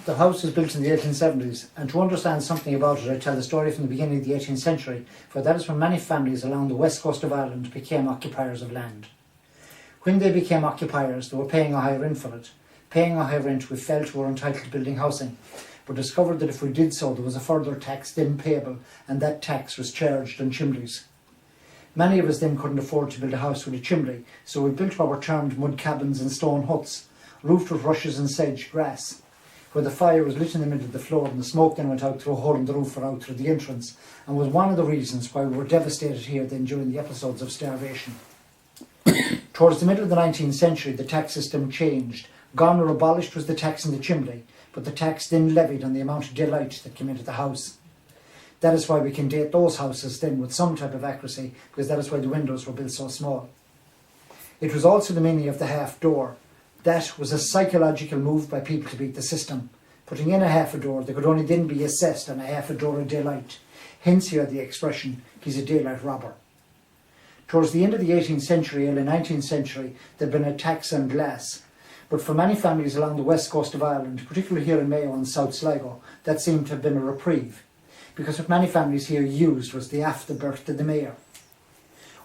The house was built in the 1870s, and to understand something about it I tell the story from the beginning of the 18th century, for that is when many families along the west coast of Ireland became occupiers of land. When they became occupiers, they were paying a high rent for it. Paying a high rent, we felt we were entitled to building housing, but discovered that if we did so, there was a further tax then payable, and that tax was charged on chimneys. Many of us then couldn't afford to build a house with a chimney, so we built what were termed mud cabins and stone huts, roofed with rushes and sedge grass, where the fire was lit in the middle of the floor and the smoke then went out through a hole in the roof or out through the entrance, and was one of the reasons why we were devastated here then during the episodes of starvation. Towards the middle of the 19th century, the tax system changed. Gone or abolished was the tax in the chimney, but the tax then levied on the amount of daylight that came into the house. That is why we can date those houses then with some type of accuracy, because that is why the windows were built so small. It was also the meaning of the half door. That was a psychological move by people to beat the system. Putting in a half a door, they could only then be assessed on a half a door a daylight. Hence here the expression, he's a daylight robber. Towards the end of the 18th century, early 19th century, there had been a tax on glass. But for many families along the west coast of Ireland, particularly here in Mayo and South Sligo, that seemed to have been a reprieve. Because what many families here used was the afterbirth of the mayor.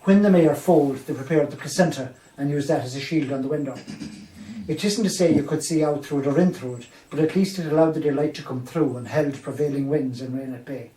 When the mayor foaled, they prepared the placenta and used that as a shield on the window. It isn't to say you could see out through it or in through it, but at least it allowed the daylight to come through and held prevailing winds and rain at bay.